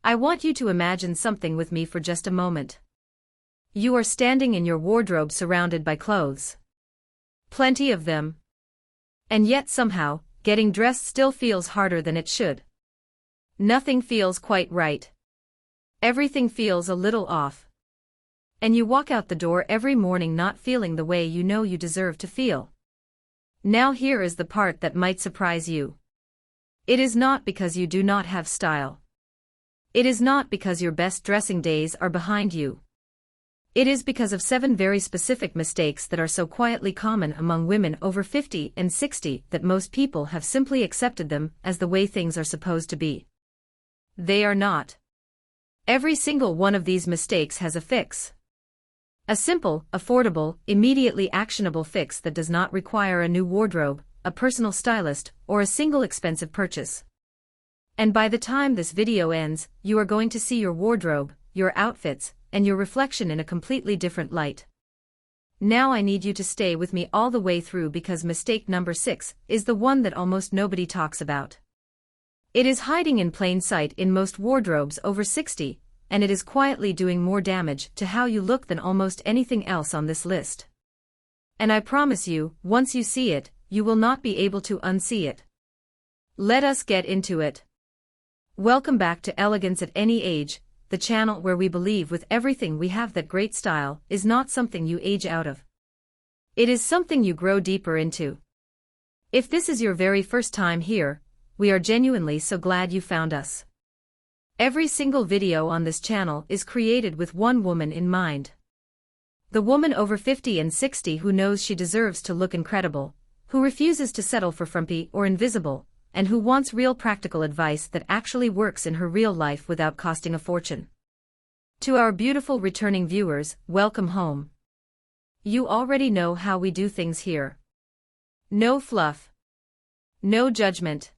I want you to imagine something with me for just a moment. You are standing in your wardrobe surrounded by clothes. Plenty of them. And yet somehow, getting dressed still feels harder than it should. Nothing feels quite right. Everything feels a little off. And you walk out the door every morning not feeling the way you know you deserve to feel. Now here is the part that might surprise you. It is not because you do not have style. It is not because your best dressing days are behind you. It is because of 7 very specific mistakes that are so quietly common among women over 50 and 60 that most people have simply accepted them as the way things are supposed to be. They are not. Every single one of these mistakes has a fix. A simple, affordable, immediately actionable fix that does not require a new wardrobe, a personal stylist, or a single expensive purchase. And by the time this video ends, you are going to see your wardrobe, your outfits, and your reflection in a completely different light. Now I need you to stay with me all the way through because mistake number 6 is the one that almost nobody talks about. It is hiding in plain sight in most wardrobes over 60, and it is quietly doing more damage to how you look than almost anything else on this list. And I promise you, once you see it, you will not be able to unsee it. Let us get into it. Welcome back to Elegance at Any Age, the channel where we believe with everything we have that great style is not something you age out of. It is something you grow deeper into. If this is your very first time here, we are genuinely so glad you found us. Every single video on this channel is created with one woman in mind. The woman over 50 and 60 who knows she deserves to look incredible, who refuses to settle for frumpy or invisible, and who wants real practical advice that actually works in her real life without costing a fortune. To our beautiful returning viewers, welcome home. You already know how we do things here. No fluff. No judgment.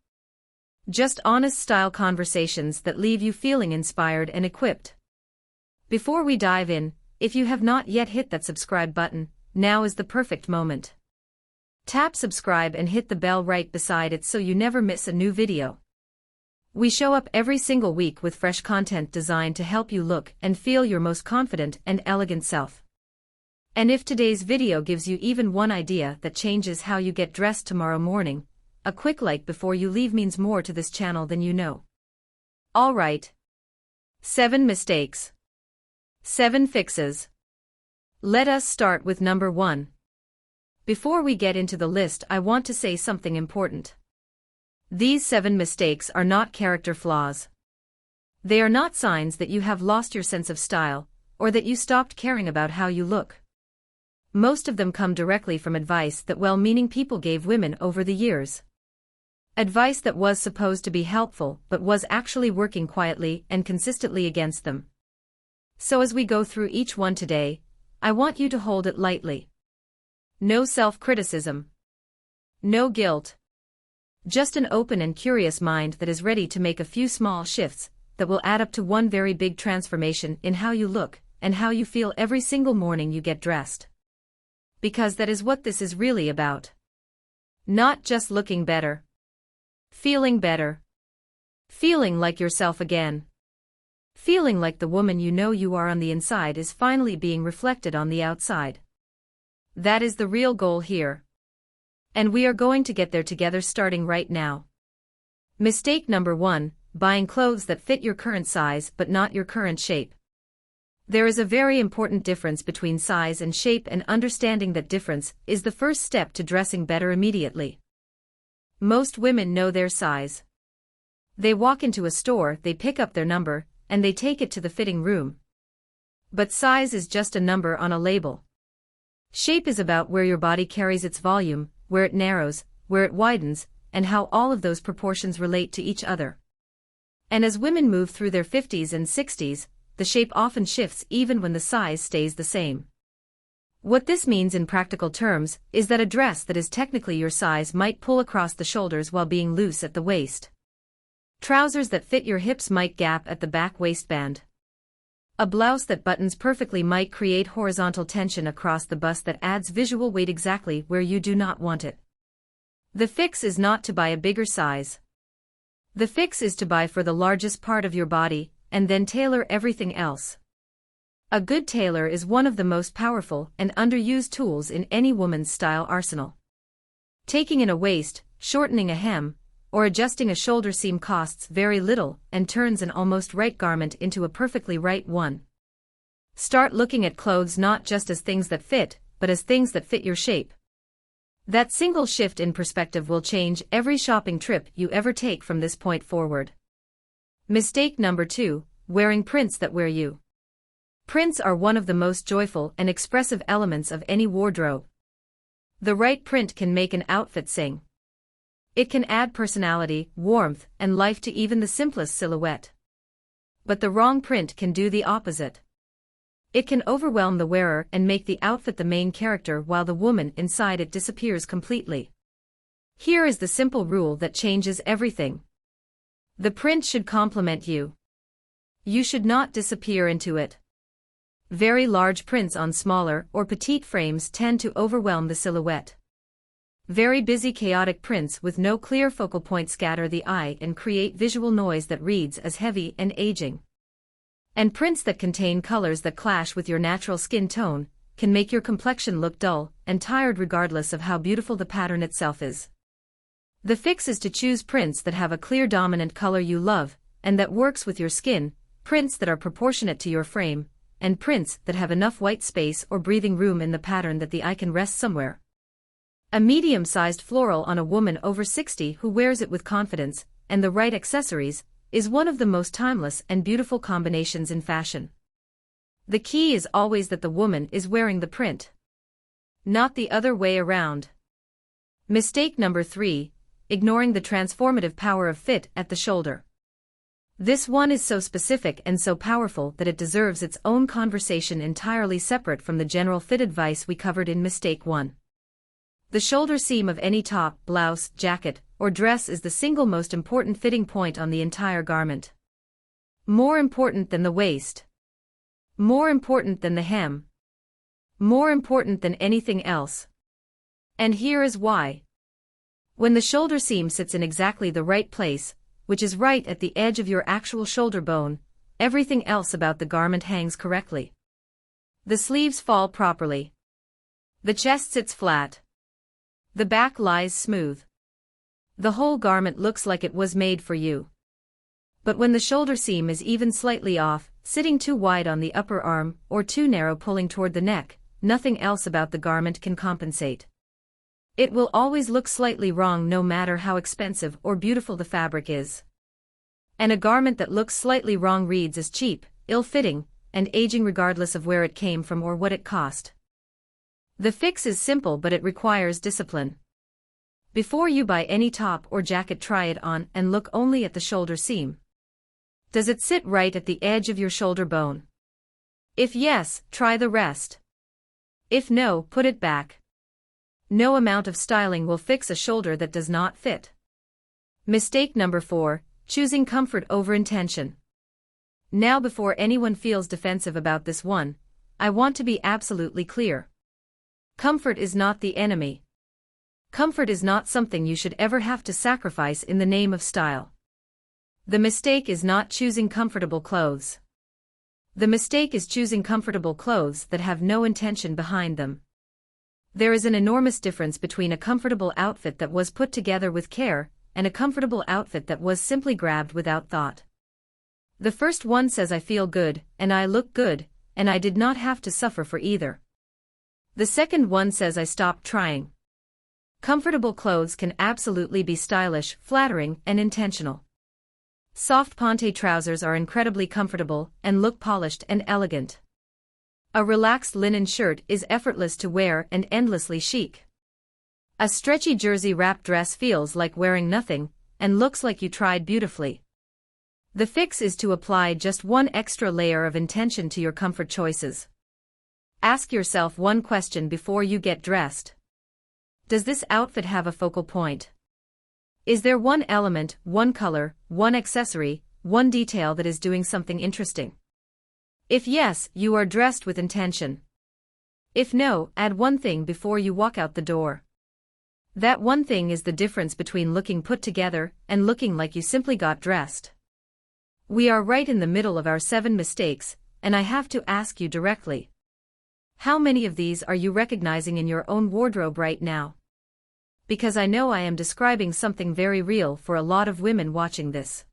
Just honest style conversations that leave you feeling inspired and equipped. Before we dive in, if you have not yet hit that subscribe button, now is the perfect moment. Tap subscribe and hit the bell right beside it so you never miss a new video. We show up every single week with fresh content designed to help you look and feel your most confident and elegant self. And if today's video gives you even one idea that changes how you get dressed tomorrow morning, a quick like before you leave means more to this channel than you know. Alright. 7 mistakes. 7 fixes. Let us start with number 1. Before we get into the list, I want to say something important. These 7 mistakes are not character flaws. They are not signs that you have lost your sense of style, or that you stopped caring about how you look. Most of them come directly from advice that well-meaning people gave women over the years. Advice that was supposed to be helpful but was actually working quietly and consistently against them. So as we go through each one today, I want you to hold it lightly. No self-criticism. No guilt. Just an open and curious mind that is ready to make a few small shifts that will add up to one very big transformation in how you look and how you feel every single morning you get dressed. Because that is what this is really about. Not just looking better. Feeling better. Feeling like yourself again. Feeling like the woman you know you are on the inside is finally being reflected on the outside. That is the real goal here. And we are going to get there together starting right now. Mistake number 1, buying clothes that fit your current size but not your current shape. There is a very important difference between size and shape, and understanding that difference is the first step to dressing better immediately. Most women know their size. They walk into a store, they pick up their number, and they take it to the fitting room. But size is just a number on a label. Shape is about where your body carries its volume, where it narrows, where it widens, and how all of those proportions relate to each other. And as women move through their 50s and 60s, the shape often shifts even when the size stays the same. What this means in practical terms is that a dress that is technically your size might pull across the shoulders while being loose at the waist. Trousers that fit your hips might gap at the back waistband. A blouse that buttons perfectly might create horizontal tension across the bust that adds visual weight exactly where you do not want it. The fix is not to buy a bigger size. The fix is to buy for the largest part of your body, and then tailor everything else. A good tailor is one of the most powerful and underused tools in any woman's style arsenal. Taking in a waist, shortening a hem, or adjusting a shoulder seam costs very little and turns an almost right garment into a perfectly right one. Start looking at clothes not just as things that fit, but as things that fit your shape. That single shift in perspective will change every shopping trip you ever take from this point forward. Mistake number 2, wearing prints that wear you. Prints are one of the most joyful and expressive elements of any wardrobe. The right print can make an outfit sing. It can add personality, warmth, and life to even the simplest silhouette. But the wrong print can do the opposite. It can overwhelm the wearer and make the outfit the main character while the woman inside it disappears completely. Here is the simple rule that changes everything. The print should complement you. You should not disappear into it. Very large prints on smaller or petite frames tend to overwhelm the silhouette. Very busy chaotic prints with no clear focal point scatter the eye and create visual noise that reads as heavy and aging. And prints that contain colors that clash with your natural skin tone can make your complexion look dull and tired regardless of how beautiful the pattern itself is. The fix is to choose prints that have a clear dominant color you love and that works with your skin, prints that are proportionate to your frame, and prints that have enough white space or breathing room in the pattern that the eye can rest somewhere. A medium-sized floral on a woman over 60 who wears it with confidence and the right accessories is one of the most timeless and beautiful combinations in fashion. The key is always that the woman is wearing the print, not the other way around. Mistake number 3, ignoring the transformative power of fit at the shoulder. This one is so specific and so powerful that it deserves its own conversation entirely separate from the general fit advice we covered in Mistake 1. The shoulder seam of any top, blouse, jacket, or dress is the single most important fitting point on the entire garment. More important than the waist. More important than the hem. More important than anything else. And here is why. When the shoulder seam sits in exactly the right place, which is right at the edge of your actual shoulder bone, everything else about the garment hangs correctly. The sleeves fall properly. The chest sits flat. The back lies smooth. The whole garment looks like it was made for you. But when the shoulder seam is even slightly off, sitting too wide on the upper arm, or too narrow pulling toward the neck, nothing else about the garment can compensate. It will always look slightly wrong no matter how expensive or beautiful the fabric is. And a garment that looks slightly wrong reads as cheap, ill-fitting, and aging regardless of where it came from or what it cost. The fix is simple but it requires discipline. Before you buy any top or jacket, try it on and look only at the shoulder seam. Does it sit right at the edge of your shoulder bone? If yes, try the rest. If no, put it back. No amount of styling will fix a shoulder that does not fit. Mistake number 4, choosing comfort over intention. Now, before anyone feels defensive about this one, I want to be absolutely clear. Comfort is not the enemy. Comfort is not something you should ever have to sacrifice in the name of style. The mistake is not choosing comfortable clothes. The mistake is choosing comfortable clothes that have no intention behind them. There is an enormous difference between a comfortable outfit that was put together with care and a comfortable outfit that was simply grabbed without thought. The first one says I feel good, and I look good, and I did not have to suffer for either. The second one says I stopped trying. Comfortable clothes can absolutely be stylish, flattering, and intentional. Soft ponte trousers are incredibly comfortable and look polished and elegant. A relaxed linen shirt is effortless to wear and endlessly chic. A stretchy jersey wrap dress feels like wearing nothing and looks like you tried beautifully. The fix is to apply just one extra layer of intention to your comfort choices. Ask yourself one question before you get dressed. Does this outfit have a focal point? Is there one element, one color, one accessory, one detail that is doing something interesting? If yes, you are dressed with intention. If no, add one thing before you walk out the door. That one thing is the difference between looking put together and looking like you simply got dressed. We are right in the middle of our 7 mistakes, and I have to ask you directly. How many of these are you recognizing in your own wardrobe right now? Because I know I am describing something very real for a lot of women watching this.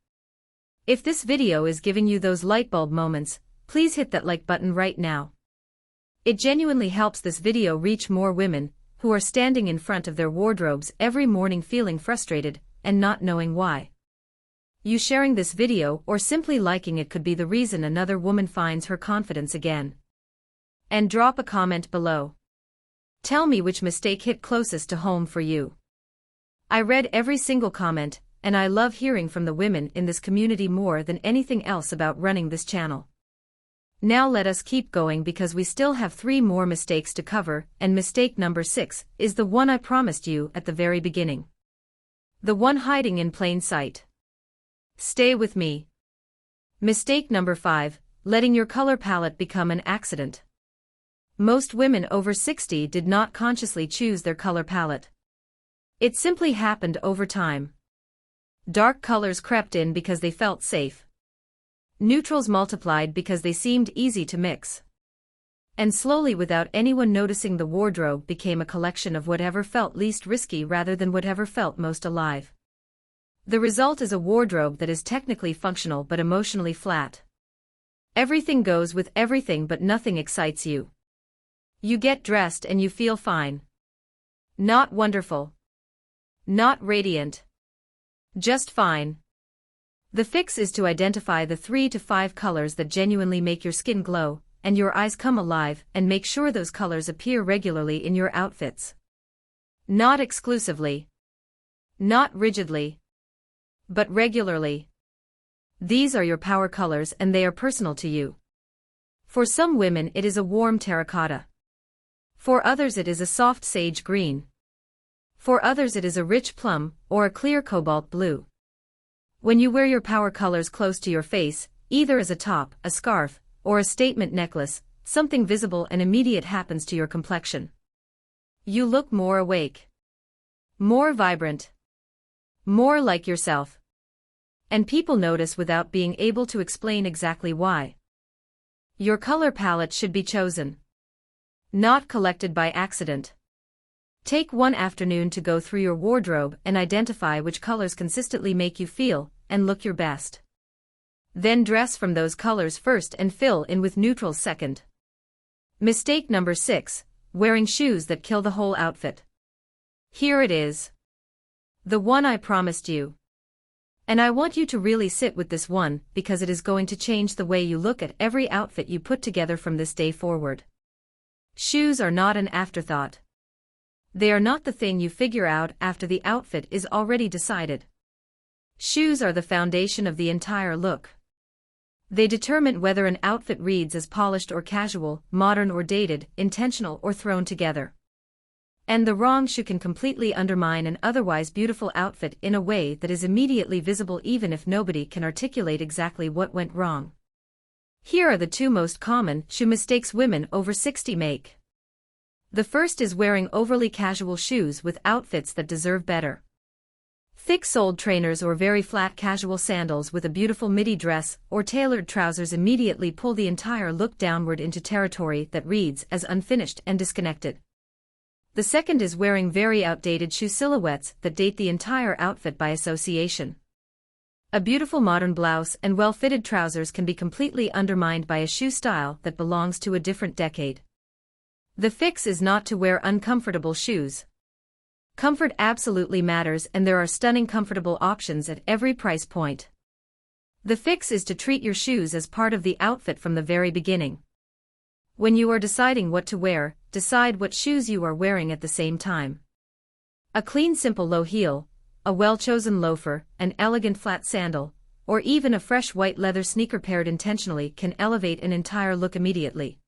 If this video is giving you those light bulb moments, please hit that like button right now. It genuinely helps this video reach more women who are standing in front of their wardrobes every morning feeling frustrated and not knowing why. You sharing this video or simply liking it could be the reason another woman finds her confidence again. And drop a comment below. Tell me which mistake hit closest to home for you. I read every single comment, and I love hearing from the women in this community more than anything else about running this channel. Now let us keep going because we still have 3 more mistakes to cover, and mistake number 6 is the one I promised you at the very beginning. The one hiding in plain sight. Stay with me. Mistake number 5, letting your color palette become an accident. Most women over 60 did not consciously choose their color palette. It simply happened over time. Dark colors crept in because they felt safe. Neutrals multiplied because they seemed easy to mix. And slowly, without anyone noticing, the wardrobe became a collection of whatever felt least risky rather than whatever felt most alive. The result is a wardrobe that is technically functional but emotionally flat. Everything goes with everything but nothing excites you. You get dressed and you feel fine. Not wonderful. Not radiant. Just fine. The fix is to identify the 3 to 5 colors that genuinely make your skin glow and your eyes come alive, and make sure those colors appear regularly in your outfits. Not exclusively. Not rigidly. But regularly. These are your power colors and they are personal to you. For some women it is a warm terracotta. For others it is a soft sage green. For others it is a rich plum or a clear cobalt blue. When you wear your power colors close to your face, either as a top, a scarf, or a statement necklace, something visible and immediate happens to your complexion. You look more awake. More vibrant. More like yourself. And people notice without being able to explain exactly why. Your color palette should be chosen. Not collected by accident. Take one afternoon to go through your wardrobe and identify which colors consistently make you feel and look your best. Then dress from those colors first and fill in with neutrals second. Mistake number 6, wearing shoes that kill the whole outfit. Here it is. The one I promised you. And I want you to really sit with this one because it is going to change the way you look at every outfit you put together from this day forward. Shoes are not an afterthought. They are not the thing you figure out after the outfit is already decided. Shoes are the foundation of the entire look. They determine whether an outfit reads as polished or casual, modern or dated, intentional or thrown together. And the wrong shoe can completely undermine an otherwise beautiful outfit in a way that is immediately visible even if nobody can articulate exactly what went wrong. Here are the 2 most common shoe mistakes women over 60 make. The first is wearing overly casual shoes with outfits that deserve better. Thick-soled trainers or very flat casual sandals with a beautiful midi dress or tailored trousers immediately pull the entire look downward into territory that reads as unfinished and disconnected. The second is wearing very outdated shoe silhouettes that date the entire outfit by association. A beautiful modern blouse and well-fitted trousers can be completely undermined by a shoe style that belongs to a different decade. The fix is not to wear uncomfortable shoes. Comfort absolutely matters and there are stunning comfortable options at every price point. The fix is to treat your shoes as part of the outfit from the very beginning. When you are deciding what to wear, decide what shoes you are wearing at the same time. A clean simple low heel, a well-chosen loafer, an elegant flat sandal, or even a fresh white leather sneaker paired intentionally can elevate an entire look immediately.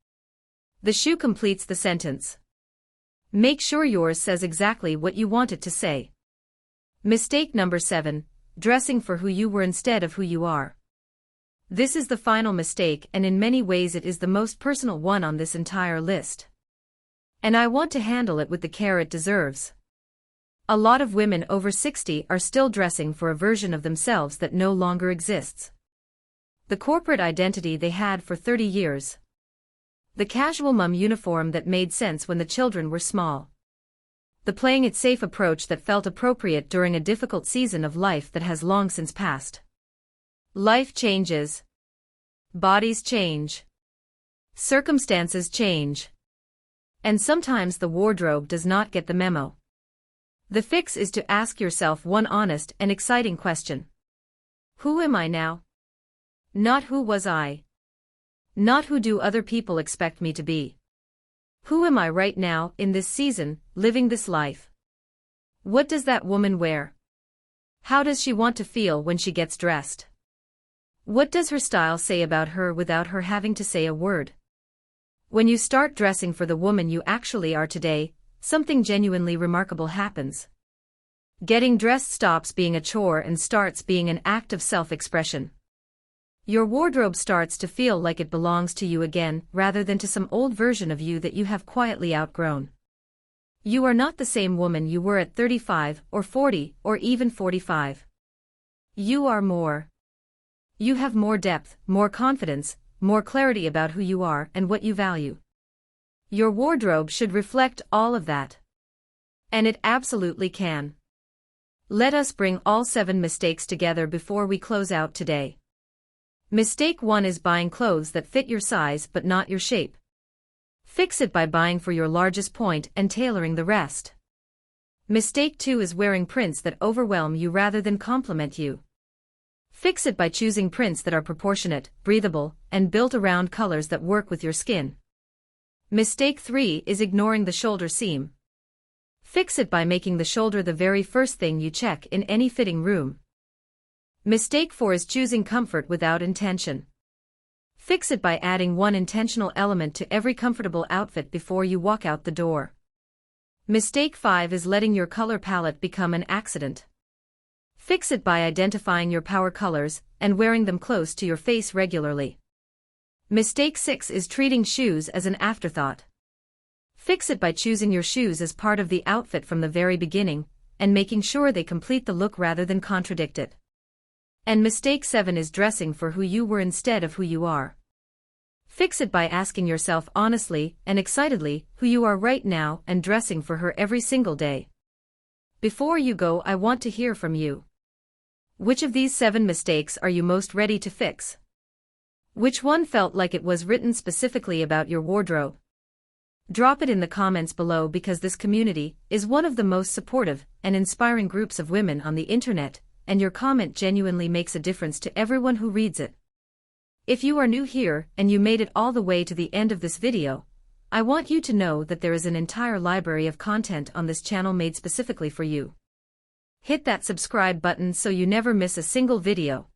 The shoe completes the sentence. Make sure yours says exactly what you want it to say. Mistake number 7, dressing for who you were instead of who you are. This is the final mistake and in many ways it is the most personal one on this entire list. And I want to handle it with the care it deserves. A lot of women over 60 are still dressing for a version of themselves that no longer exists. The corporate identity they had for 30 years. The casual mom uniform that made sense when the children were small. The playing it safe approach that felt appropriate during a difficult season of life that has long since passed. Life changes. Bodies change. Circumstances change. And sometimes the wardrobe does not get the memo. The fix is to ask yourself one honest and exciting question. Who am I now? Not who was I. Not who do other people expect me to be. Who am I right now, in this season, living this life? What does that woman wear? How does she want to feel when she gets dressed? What does her style say about her without her having to say a word? When you start dressing for the woman you actually are today, something genuinely remarkable happens. Getting dressed stops being a chore and starts being an act of self-expression. Your wardrobe starts to feel like it belongs to you again, rather than to some old version of you that you have quietly outgrown. You are not the same woman you were at 35 or 40 or even 45. You are more. You have more depth, more confidence, more clarity about who you are and what you value. Your wardrobe should reflect all of that. And it absolutely can. Let us bring all 7 mistakes together before we close out today. Mistake 1 is buying clothes that fit your size but not your shape. Fix it by buying for your largest point and tailoring the rest. Mistake 2 is wearing prints that overwhelm you rather than complement you. Fix it by choosing prints that are proportionate, breathable, and built around colors that work with your skin. Mistake 3 is ignoring the shoulder seam. Fix it by making the shoulder the very first thing you check in any fitting room. Mistake 4 is choosing comfort without intention. Fix it by adding one intentional element to every comfortable outfit before you walk out the door. Mistake 5 is letting your color palette become an accident. Fix it by identifying your power colors and wearing them close to your face regularly. Mistake 6 is treating shoes as an afterthought. Fix it by choosing your shoes as part of the outfit from the very beginning and making sure they complete the look rather than contradict it. And mistake 7 is dressing for who you were instead of who you are. Fix it by asking yourself honestly and excitedly who you are right now and dressing for her every single day. Before you go, I want to hear from you. Which of these 7 mistakes are you most ready to fix? Which one felt like it was written specifically about your wardrobe? Drop it in the comments below because this community is one of the most supportive and inspiring groups of women on the internet, and your comment genuinely makes a difference to everyone who reads it. If you are new here and you made it all the way to the end of this video, I want you to know that there is an entire library of content on this channel made specifically for you. Hit that subscribe button so you never miss a single video.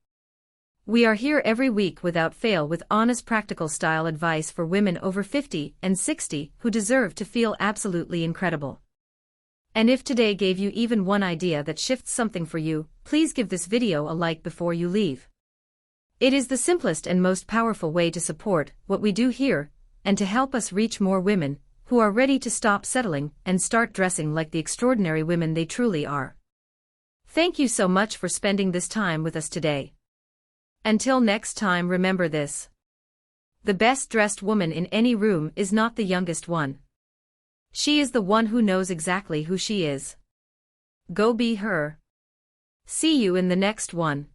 We are here every week without fail with honest practical style advice for women over 50 and 60 who deserve to feel absolutely incredible. And if today gave you even one idea that shifts something for you, please give this video a like before you leave. It is the simplest and most powerful way to support what we do here, and to help us reach more women who are ready to stop settling and start dressing like the extraordinary women they truly are. Thank you so much for spending this time with us today. Until next time, remember this. The best dressed woman in any room is not the youngest one. She is the one who knows exactly who she is. Go be her. See you in the next one.